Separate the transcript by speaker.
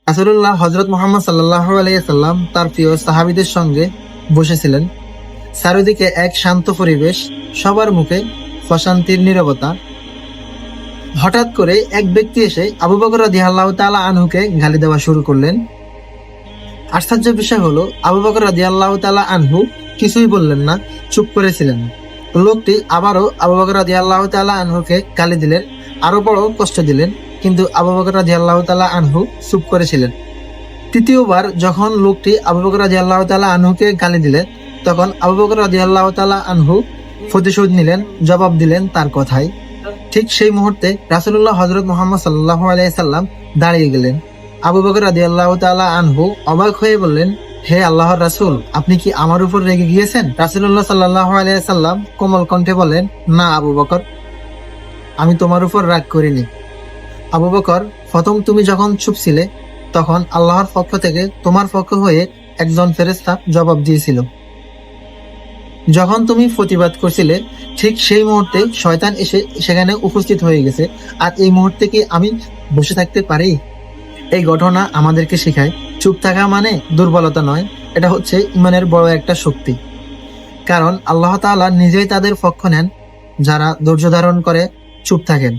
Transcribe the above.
Speaker 1: রাসূলুল্লাহ হযরত মুহাম্মদ সাল্লাল্লাহু আলাইহি সাল্লাম তার প্রিয় সাহাবীদের সঙ্গে বসেছিলেন। চারিদিকে এক শান্ত পরিবেশ, সবার মুখে প্রশান্তির নীরবতা। হঠাৎ করে এক ব্যক্তি এসে আবু বকর রাদিয়াল্লাহু তাআলা আনহুকে গালি দেওয়া শুরু করলেন। আশ্চর্যের বিষয় হলো, আবু বকর রাদিয়াল্লাহু তাআলা আনহু কিছুই বললেন না, চুপ করেছিলেন। লোকটি আবারও আবু বকর রাদিয়াল্লাহু তাআলা আনহুকে গালি দিলেন, আরো বড় কষ্ট দিলেন, কিন্তু আবু বকর রাদিয়াল্লাহু তাআলা আনহু চুপ করেছিলেন। তৃতীয়বার যখন লোকটি আবু বকর রাদিয়াল্লাহু তাআলা আনহুকে গালি দিলেন, তখন আবু বকর রাদিয়াল্লাহু তাআলা আনহু প্রতিশোধ নিলেন, জবাব দিলেন তার কথাই। ঠিক সেই মুহূর্তে রাসূলুল্লাহ হযরত মুহাম্মদ সাল্লাল্লাহু আলাইহি সাল্লাম দাঁড়িয়ে গেলেন। আবু বকর রাদিয়াল্লাহু তাআলা আনহু অবাক হয়ে বললেন, হে আল্লাহর রাসূল, আপনি কি আমার উপর রেগে গিয়েছেন? রাসূলুল্লাহ সাল্লাল্লাহু আলাইহি সাল্লাম কোমল কণ্ঠে বলেন, না আবু বকর, আমি তোমার উপর রাগ করিনি। আবু বকর, প্রথম তুমি যখন চুপ ছিলে, তখন আল্লাহর পক্ষ থেকে তোমার পক্ষ হয়ে একজন ফেরেশতা জবাব দিয়েছিল। যখন তুমি প্রতিবাদ করছিলে, ঠিক সেই মুহূর্তে শয়তান এসে সেখানে উপস্থিত হয়ে গেছে। আর এই মুহূর্তে কি আমি বসে থাকতে পারি? এই ঘটনা আমাদেরকে শেখায়, চুপ থাকা মানে দুর্বলতা নয়, এটা হচ্ছে ইমানের বড় একটা শক্তি। কারণ আল্লাহ তাআলা নিজেই তাদের পক্ষ নেন যারা ধৈর্য ধারণ করে চুপ থাকেন।